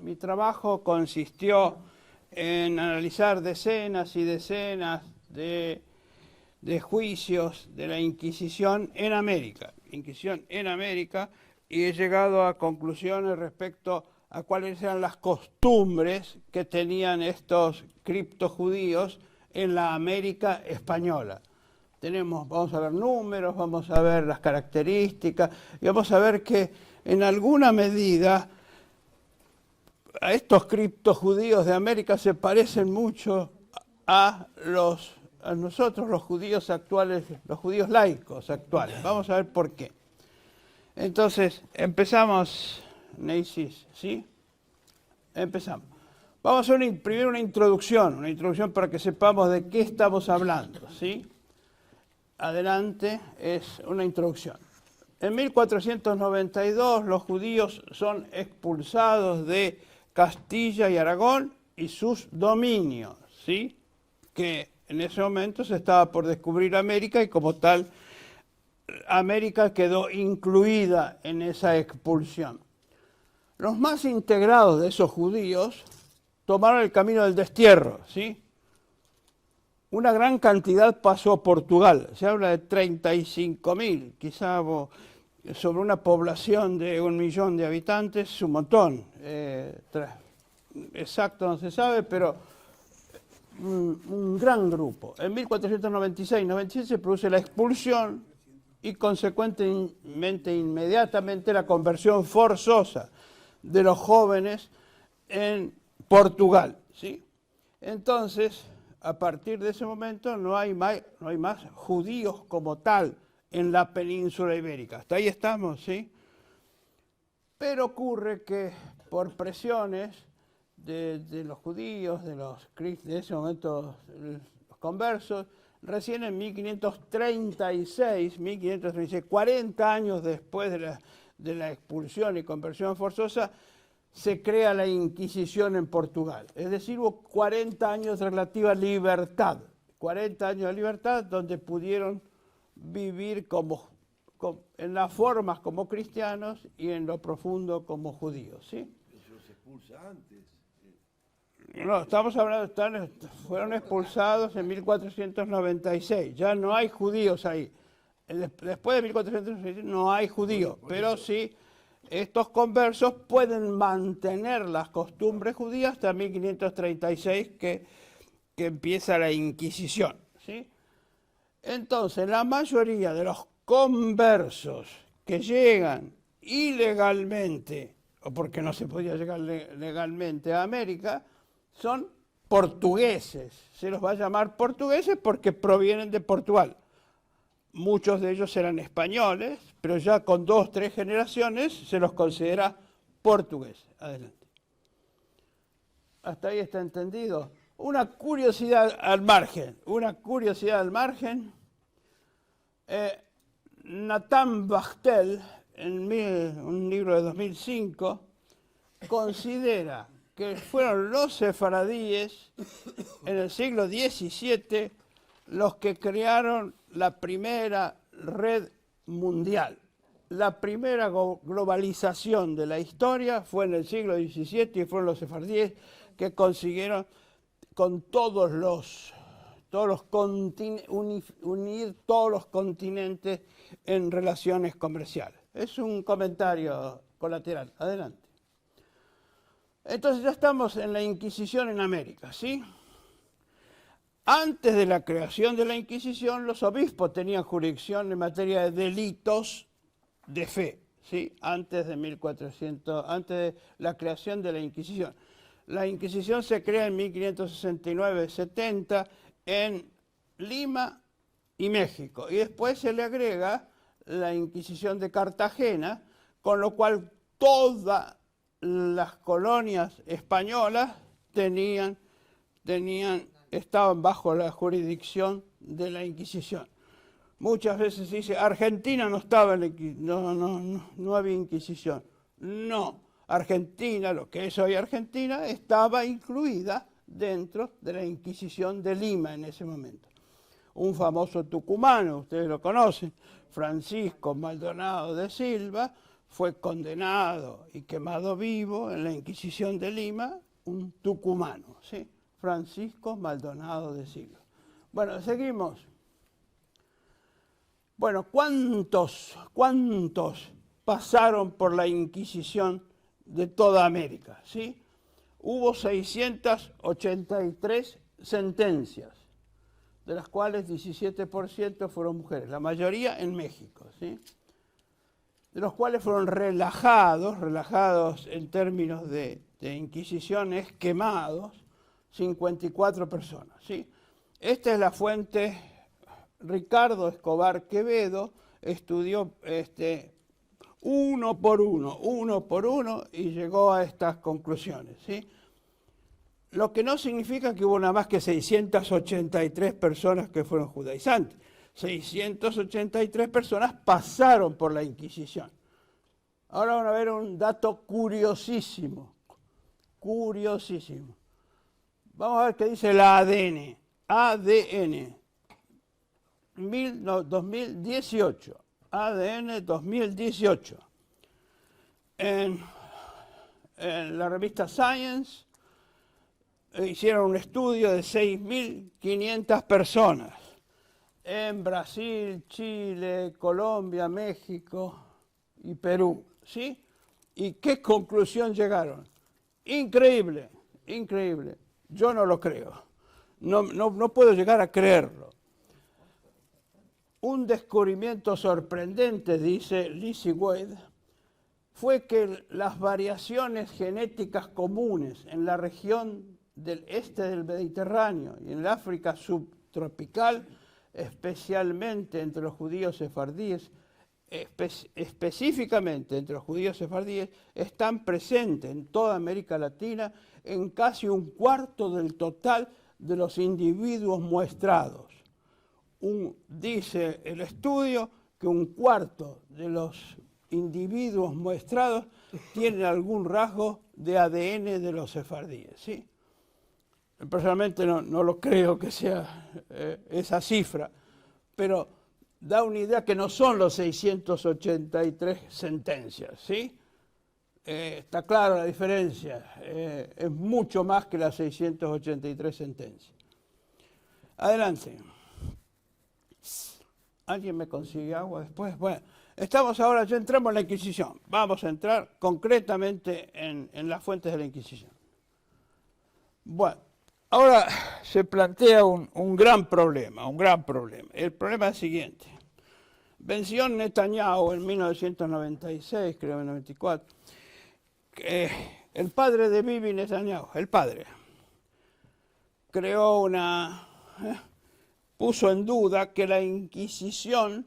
Mi trabajo consistió en analizar decenas y decenas de juicios de la Inquisición en América. Y he llegado a conclusiones respecto a cuáles eran las costumbres que tenían estos criptojudíos en la América española. Vamos a ver números, vamos a ver las características, y vamos a ver que en alguna medida a estos criptojudíos de América se parecen mucho a nosotros, los judíos actuales, los judíos laicos actuales. Vamos a ver por qué. Entonces, empezamos, Neisis, ¿sí? Empezamos. Vamos a hacer primero una introducción para que sepamos de qué estamos hablando, ¿sí? Adelante, es una introducción. En 1492 los judíos son expulsados de Castilla y Aragón y sus dominios, ¿sí? Que en ese momento se estaba por descubrir América y como tal América quedó incluida en esa expulsión. Los más integrados de esos judíos tomaron el camino del destierro, ¿sí? Una gran cantidad pasó a Portugal, se habla de 35.000, quizá sobre una población de 1 millón de habitantes, es un montón. Exacto no se sabe, pero un gran grupo. En 1496-97 se produce la expulsión y consecuentemente inmediatamente la conversión forzosa de los jóvenes en Portugal, ¿sí? Entonces, a partir de ese momento no hay más judíos como tal en la península ibérica. Hasta ahí estamos, ¿sí? Pero ocurre que por presiones de los judíos, de ese momento los conversos, recién en 1536, 40 años después de la expulsión y conversión forzosa, se crea la Inquisición en Portugal. Es decir, hubo 40 años de relativa libertad. 40 años de libertad donde pudieron vivir en las formas como cristianos y en lo profundo como judíos, ¿sí? Eso se expulsa antes. No, estamos hablando, fueron expulsados en 1496. Ya no hay judíos ahí. Después de 1496 no hay judíos, pero sí estos conversos pueden mantener las costumbres judías hasta 1536 que empieza la Inquisición, ¿sí? Entonces, la mayoría de los conversos que llegan ilegalmente, o porque no se podía llegar legalmente a América, son portugueses. Se los va a llamar portugueses porque provienen de Portugal. Muchos de ellos eran españoles, pero ya con 2 o 3 generaciones se los considera portugueses. Adelante. ¿Hasta ahí está entendido? Una curiosidad al margen. Nathan Bachtel, en un libro de 2005, considera que fueron los sefaradíes en el siglo XVII los que crearon la primera red mundial. La primera globalización de la historia fue en el siglo XVII y fueron los sefaradíes que consiguieron con unir todos los continentes en relaciones comerciales. Es un comentario colateral. Adelante. Entonces ya estamos en la Inquisición en América, ¿sí? Antes de la creación de la Inquisición, los obispos tenían jurisdicción en materia de delitos de fe, ¿sí? Antes de la creación de la Inquisición. La Inquisición se crea en 1569-70 en Lima y México, y después se le agrega la Inquisición de Cartagena, con lo cual todas las colonias españolas estaban bajo la jurisdicción de la Inquisición. Muchas veces se dice, Argentina no estaba no había Inquisición. No, Argentina, lo que es hoy Argentina, estaba incluida dentro de la Inquisición de Lima en ese momento. Un famoso tucumano, ustedes lo conocen, Francisco Maldonado de Silva, fue condenado y quemado vivo en la Inquisición de Lima, un tucumano, ¿sí? Francisco Maldonado de Silva. Bueno, seguimos. Bueno, ¿cuántos pasaron por la Inquisición de toda América? ¿Sí? Hubo 683 sentencias, de las cuales 17% fueron mujeres, la mayoría en México, ¿sí? De los cuales fueron relajados en términos de inquisiciones, quemados, 54 personas, ¿sí? Esta es la fuente. Ricardo Escobar Quevedo estudió uno por uno, y llegó a estas conclusiones, ¿sí? Lo que no significa que hubo nada más que 683 personas que fueron judaizantes. 683 personas pasaron por la Inquisición. Ahora van a ver un dato curiosísimo. Vamos a ver qué dice el ADN. 2018. ADN 2018. En la revista Science hicieron un estudio de 6.500 personas en Brasil, Chile, Colombia, México y Perú, ¿sí? ¿Y qué conclusión llegaron? Increíble. Yo no lo creo. No puedo llegar a creerlo. Un descubrimiento sorprendente, dice Lizzie Wade, fue que las variaciones genéticas comunes en la región del este del Mediterráneo y en el África subtropical, especialmente entre los judíos sefardíes, específicamente entre los judíos sefardíes, están presentes en toda América Latina en casi un cuarto del total de los individuos muestrados. Dice el estudio que un cuarto de los individuos muestrados tienen algún rasgo de ADN de los sefardíes, ¿sí? Personalmente no lo creo que sea esa cifra, pero da una idea que no son los 683 sentencias, ¿sí? Está clara la diferencia, es mucho más que las 683 sentencias. Adelante. ¿Alguien me consigue agua después? Bueno, estamos ahora, ya entramos en la Inquisición. Vamos a entrar concretamente en las fuentes de la Inquisición. Bueno, ahora se plantea un gran problema. El problema es el siguiente. Venció Netanyahu en 1996, creo en 94. El padre de Bibi Netanyahu, creó puso en duda que la Inquisición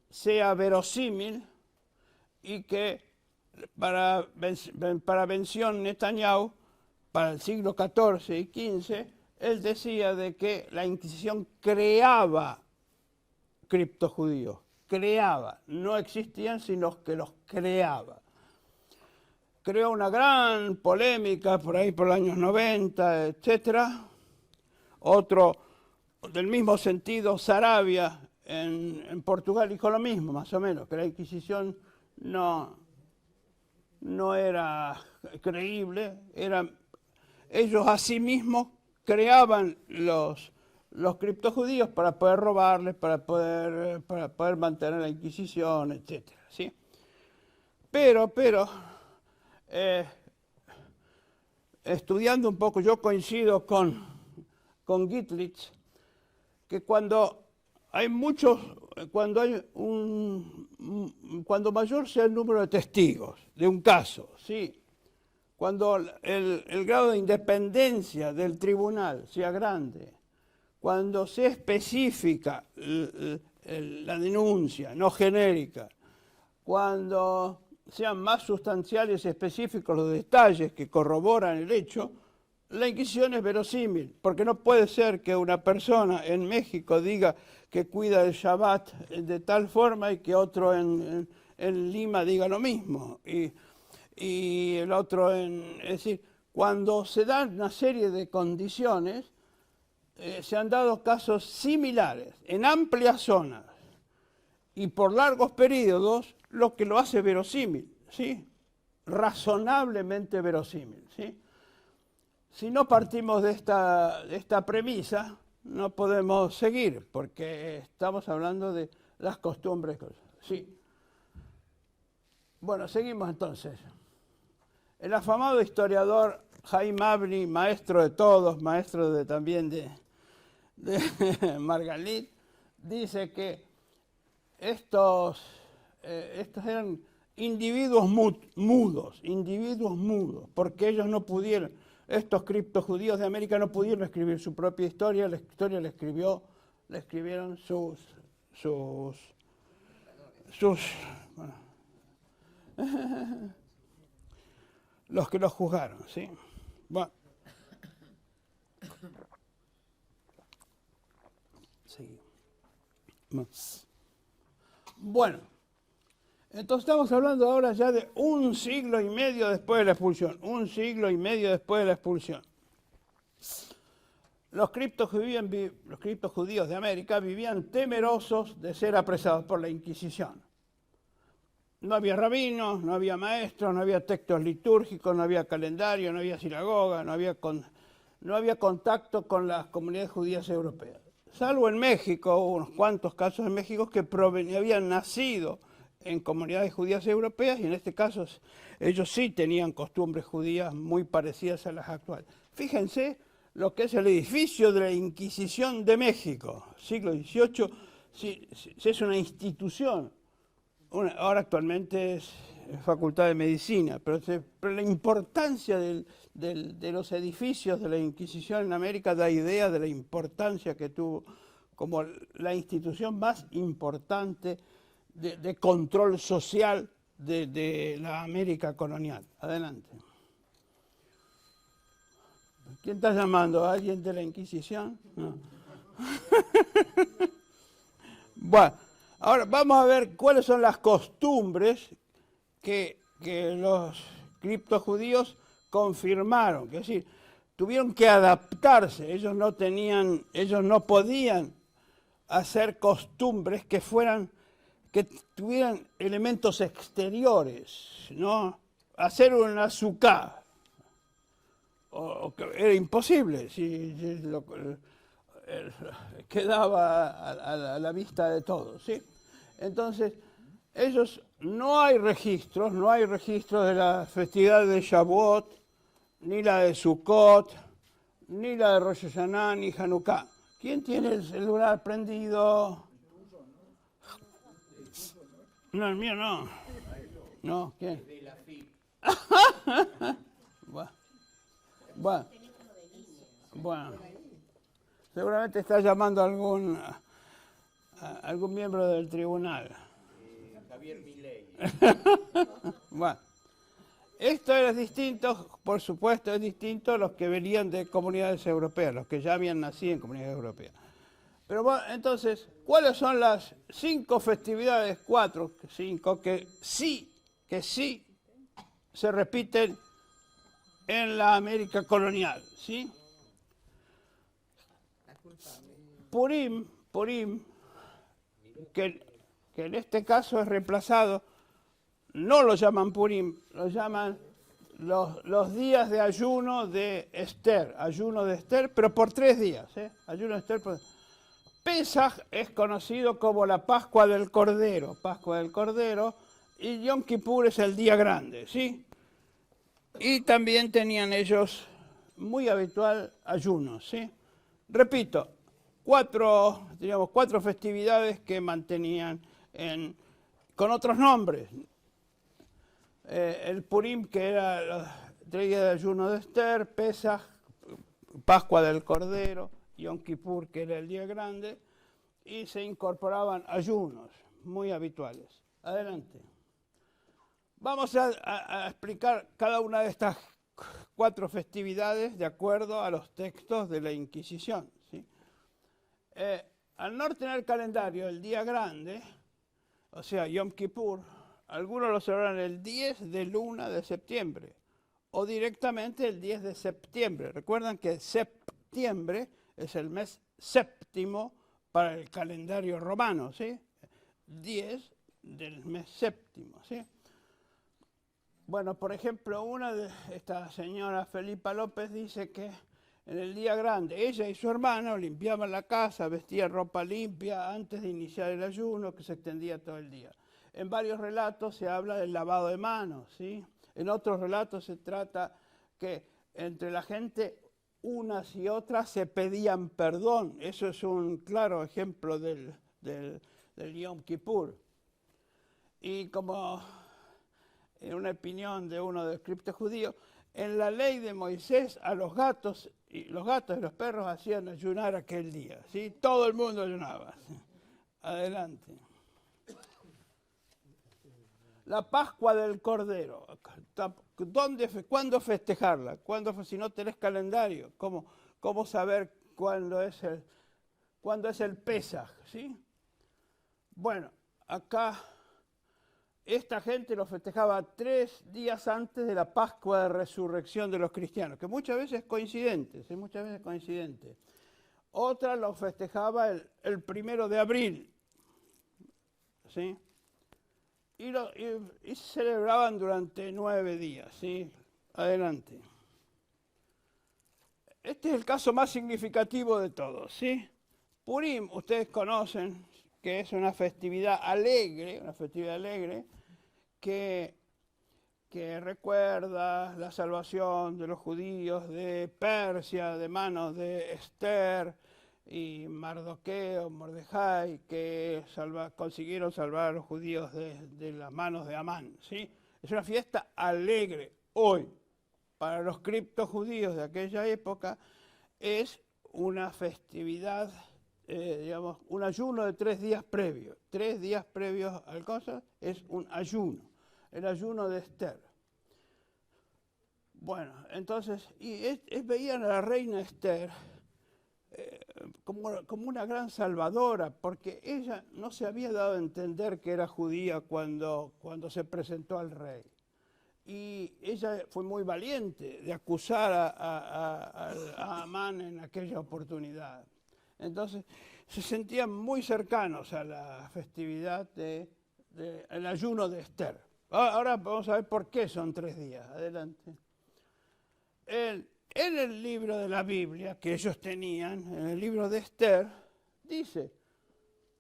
sea verosímil y que para Bención Netanyahu, para el siglo XIV y XV, él decía de que la Inquisición creaba criptojudíos, no existían sino que los creaba. Creó una gran polémica por ahí por los años 90, etcétera. Otro del mismo sentido, Sarabia en Portugal dijo lo mismo, más o menos, que la Inquisición no era creíble, ellos a sí mismos creaban los criptojudíos para poder robarles, para poder mantener la Inquisición, etc. ¿Sí? Pero estudiando un poco, yo coincido con Gittlich, que cuando mayor sea el número de testigos de un caso, ¿sí? Cuando el grado de independencia del tribunal sea grande, cuando sea específica la denuncia, no genérica, cuando sean más sustanciales y específicos los detalles que corroboran el hecho, la Inquisición es verosímil, porque no puede ser que una persona en México diga que cuida el Shabbat de tal forma y que otro en Lima diga lo mismo. Y el otro es decir, cuando se dan una serie de condiciones, se han dado casos similares en amplias zonas y por largos periodos lo que lo hace verosímil, ¿sí? Razonablemente verosímil, ¿sí? Si no partimos de esta premisa, no podemos seguir, porque estamos hablando de las costumbres. Sí. Bueno, seguimos entonces. El afamado historiador Jaime Abni, maestro de todos, maestro también de Margalit, dice que estos eran individuos mudos, porque ellos no pudieron, estos criptojudíos de América no pudieron escribir su propia historia, la historia la escribieron bueno, los que los juzgaron, ¿sí? Bueno. Sí. Bueno, entonces estamos hablando ahora ya de 1 siglo y medio después de la expulsión. 1 siglo y medio después de la expulsión. Los criptojudíos de América vivían temerosos de ser apresados por la Inquisición. No había rabinos, no había maestros, no había textos litúrgicos, no había calendario, no había sinagoga, no había contacto con las comunidades judías europeas. Salvo en México, hubo unos cuantos casos en México que habían nacido en comunidades judías europeas y en este caso ellos sí tenían costumbres judías muy parecidas a las actuales. Fíjense lo que es el edificio de la Inquisición de México, siglo XVIII, sí, es una institución. Ahora actualmente es facultad de medicina, pero la importancia de los edificios de la Inquisición en América da idea de la importancia que tuvo como la institución más importante de control social de la América colonial. Adelante. ¿Quién está llamando? ¿Alguien de la Inquisición? No. Bueno. Ahora vamos a ver cuáles son las costumbres que los criptojudíos confirmaron, es decir, tuvieron que adaptarse, ellos no podían hacer costumbres que tuvieran elementos exteriores, ¿no? Hacer un azúcar, era imposible, quedaba a la vista de todos, ¿sí? Entonces, no hay registros de la festividad de Shavuot, ni la de Sukkot, ni la de Rosh Hashanah, ni Hanukkah. ¿Quién tiene el celular prendido? No, el mío no. No, ¿quién? Bueno. Seguramente está llamando a algún miembro del tribunal. Javier Milei. Bueno, esto es distinto, por supuesto, es distinto a los que venían de comunidades europeas, los que ya habían nacido en comunidades europeas. Pero bueno, entonces, ¿cuáles son las 5 festividades, 5, que sí se repiten en la América colonial, ¿sí? Purim, que en este caso es reemplazado, no lo llaman Purim, lo llaman los días de ayuno de Esther, pero por 3 días, ayuno de Esther. Pesaj es conocido como la Pascua del Cordero, y Yom Kippur es el día grande, ¿sí? Y también tenían ellos muy habitual ayuno, ¿sí? Repito, 4 festividades que mantenían con otros nombres. El Purim, que era los 3 días de ayuno de Esther, Pesaj, Pascua del Cordero, Yom Kippur, que era el día grande, y se incorporaban ayunos muy habituales. Adelante. Vamos a explicar cada una de estas 4 festividades de acuerdo a los textos de la Inquisición, ¿sí? Al no tener calendario, el día grande, o sea, Yom Kippur, algunos lo celebran el 10 de luna de septiembre o directamente el 10 de septiembre. Recuerdan que septiembre es el mes séptimo para el calendario romano, ¿sí? 10 del mes séptimo, ¿sí? Bueno, por ejemplo, esta señora Felipa López dice que en el día grande ella y su hermano limpiaban la casa, vestían ropa limpia antes de iniciar el ayuno que se extendía todo el día. En varios relatos se habla del lavado de manos, ¿sí? En otros relatos se trata que entre la gente unas y otras se pedían perdón. Eso es un claro ejemplo del Yom Kippur. Y como en una opinión de uno de los criptojudíos, en la ley de Moisés a los gatos y los perros hacían ayunar aquel día, ¿sí? Todo el mundo ayunaba. Adelante. La Pascua del Cordero. ¿Cuándo festejarla? Si no tenés calendario, ¿cómo saber cuándo es el Pesaj? ¿Sí? Bueno, acá esta gente lo festejaba 3 días antes de la Pascua de Resurrección de los cristianos, que muchas veces es coincidente, ¿sí? Muchas veces es coincidente. Otra lo festejaba el 1 de abril, ¿sí? Y celebraban durante 9 días, ¿sí? Adelante. Este es el caso más significativo de todos, ¿sí? Purim, ustedes conocen que es una festividad alegre, que recuerda la salvación de los judíos de Persia, de manos de Esther y Mordejai, que consiguieron salvar a los judíos de las manos de Amán, ¿sí? Es una fiesta alegre. Hoy, para los criptojudíos de aquella época, es una festividad, digamos, un ayuno de 3 días previos. 3 días previos al cosa es un ayuno, el ayuno de Esther. Bueno, entonces, veían a la reina Esther como una gran salvadora, porque ella no se había dado a entender que era judía cuando se presentó al rey. Y ella fue muy valiente de acusar a Amán en aquella oportunidad. Entonces, se sentían muy cercanos a la festividad del ayuno de Esther. Ahora vamos a ver por qué son 3 días. Adelante. En el libro de la Biblia que ellos tenían, en el libro de Esther, dice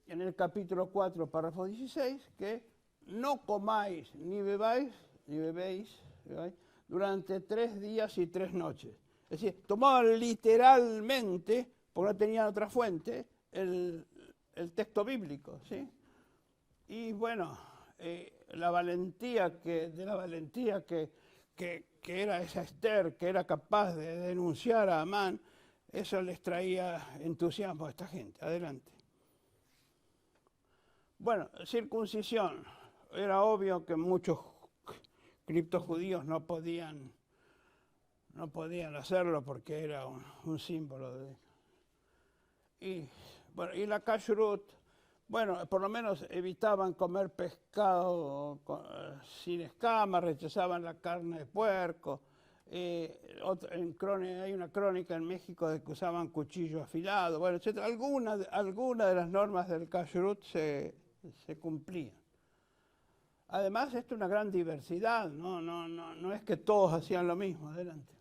en el capítulo 4, párrafo 16, que no comáis ni bebéis durante 3 días y 3 noches. Es decir, tomaban literalmente, porque no tenían otra fuente, el texto bíblico, ¿sí? Y bueno, la valentía que era esa Esther, que era capaz de denunciar a Amán, eso les traía entusiasmo a esta gente. Adelante. Bueno, circuncisión. Era obvio que muchos criptojudíos no podían hacerlo porque era un símbolo de... Y la kashrut, bueno, por lo menos evitaban comer pescado sin escamas, rechazaban la carne de puerco. Hay una crónica en México de que usaban cuchillo afilado, bueno, etc. Algunas de las normas del kashrut se cumplían. Además, esto es una gran diversidad, no es que todos hacían lo mismo. Adelante.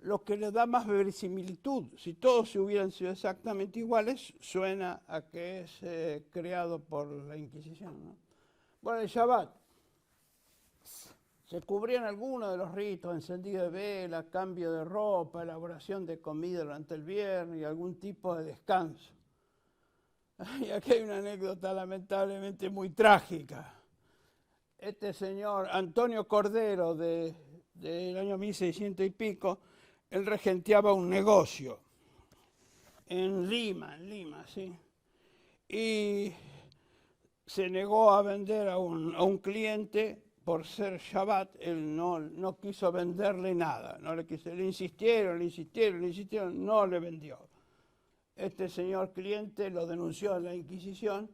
Lo que le da más verisimilitud, si todos hubieran sido exactamente iguales, suena a que es creado por la Inquisición, ¿no? Bueno, el Shabbat. Se cubrían algunos de los ritos, encendido de vela, cambio de ropa, elaboración de comida durante el viernes y algún tipo de descanso. Y aquí hay una anécdota lamentablemente muy trágica. Este señor Antonio Cordero, del año 1600 y pico, él regenteaba un negocio en Lima, ¿sí? Y se negó a vender a un cliente por ser Shabbat. Él no quiso venderle nada, le insistieron, no le vendió. Este señor cliente lo denunció a la Inquisición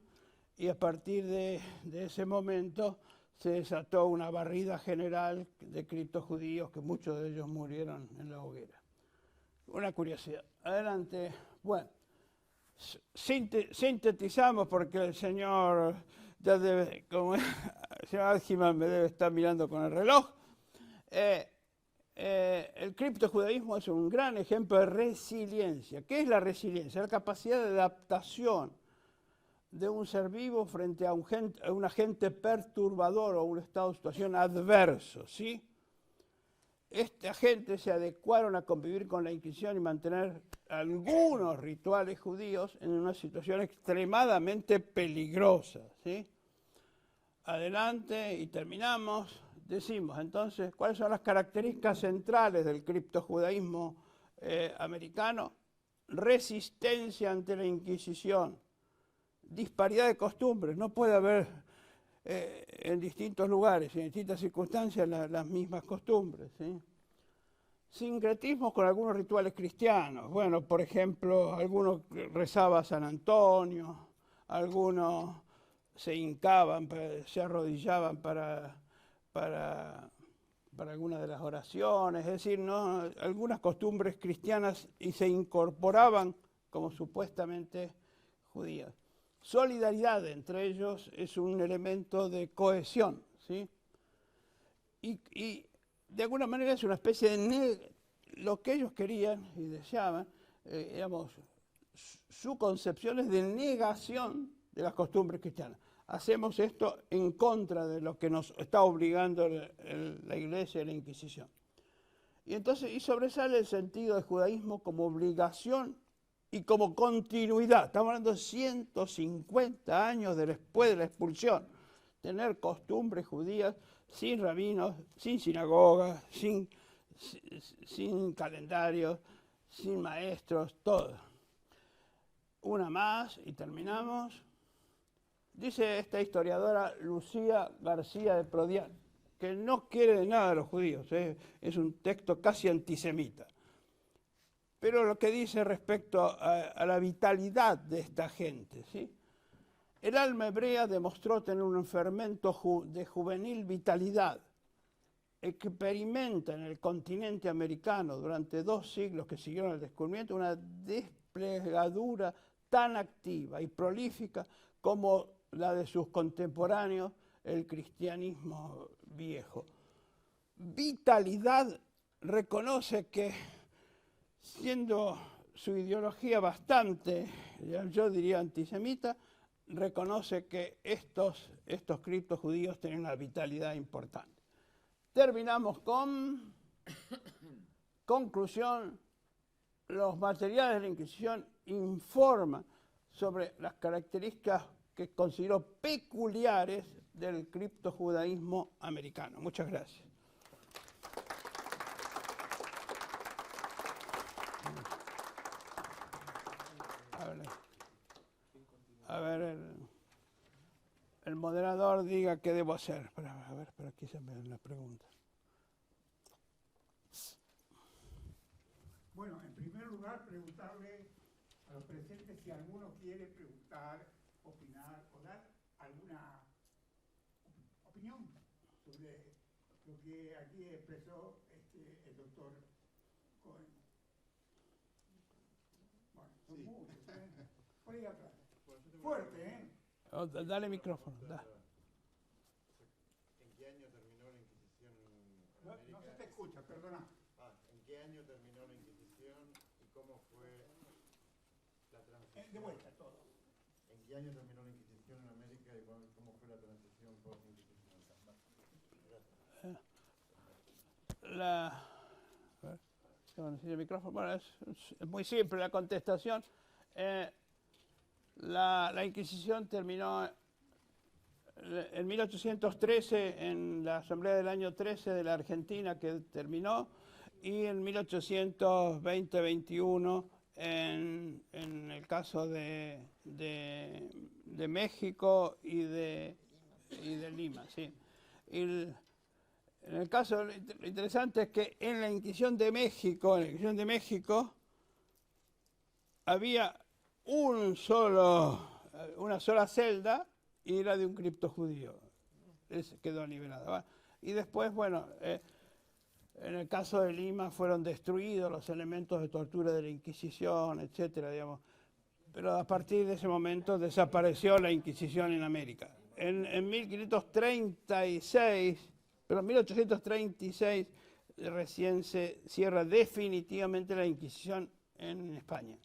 y a partir de ese momento se desató una barrida general de criptojudíos, que muchos de ellos murieron en la hoguera. Una curiosidad. Adelante. Bueno, Sintetizamos porque el señor, ya debe, como el señor Adjiman me debe estar mirando con el reloj. El criptojudaísmo es un gran ejemplo de resiliencia. ¿Qué es la resiliencia? La capacidad de adaptación de un ser vivo frente a un agente perturbador o un estado de situación adverso, ¿sí? Esta gente se adecuaron a convivir con la Inquisición y mantener algunos rituales judíos en una situación extremadamente peligrosa, ¿sí? Adelante y terminamos. Decimos entonces, ¿cuáles son las características centrales del criptojudaísmo americano? Resistencia ante la Inquisición, disparidad de costumbres, no puede haber en distintos lugares y en distintas circunstancias las mismas costumbres, ¿sí? Sincretismos con algunos rituales cristianos. Bueno, por ejemplo, algunos rezaban a San Antonio, algunos se hincaban, se arrodillaban para alguna de las oraciones, es decir, ¿no? Algunas costumbres cristianas y se incorporaban como supuestamente judías. Solidaridad entre ellos es un elemento de cohesión, ¿sí? Y de alguna manera es una especie de lo que ellos querían y deseaban, digamos, su concepción es de negación de las costumbres cristianas. Hacemos esto en contra de lo que nos está obligando la Iglesia y la Inquisición. Y entonces, sobresale el sentido del judaísmo como obligación y como continuidad. Estamos hablando de 150 años después de la expulsión. Tener costumbres judías sin rabinos, sin sinagogas, sin calendarios, sin maestros, todo. Una más y terminamos. Dice esta historiadora Lucía García de Prodián, que no quiere nada de los judíos, es un texto casi antisemita. Pero lo que dice respecto a la vitalidad de esta gente, ¿sí? El alma hebrea demostró tener un fermento de juvenil vitalidad. Experimenta en el continente americano durante 2 siglos que siguieron el descubrimiento una desplegadura tan activa y prolífica como la de sus contemporáneos, el cristianismo viejo. Vitalidad reconoce que, siendo su ideología bastante, yo diría antisemita, reconoce que estos criptos judíos tienen una vitalidad importante. Terminamos con conclusión. Los materiales de la Inquisición informan sobre las características que consideró peculiares del criptojudaísmo americano. Muchas gracias. A ver, el moderador diga qué debo hacer. A ver, por aquí se me da una pregunta. Bueno, en primer lugar, preguntarle a los presentes si alguno quiere preguntar, opinar o dar alguna opinión sobre lo que aquí expresó el doctor Cohen. Bueno, son muchos, por ahí atrás. Fuerte, ¿eh? Oh, dale micrófono. Da. ¿En qué año terminó la Inquisición en América? No se te escucha, perdona. ¿En qué año terminó la Inquisición y cómo fue la transición? De vuelta, todo. ¿En qué año terminó la Inquisición en América y cómo fue la transición post-Inquisición? El micrófono. Bueno, es muy simple la contestación. La Inquisición terminó en 1813, en la Asamblea del año 13 de la Argentina, que terminó, y en 1820-21 en el caso de México y de Lima. ¿Sí? En el caso, lo interesante es que en la Inquisición de México, había una sola celda y era de un criptojudío. Ese quedó liberado. ¿Va? Y después, bueno, en el caso de Lima fueron destruidos los elementos de tortura de la Inquisición, etcétera, digamos. pero a partir de ese momento desapareció la Inquisición en América. En 1536, pero en 1836 recién se cierra definitivamente la Inquisición en España.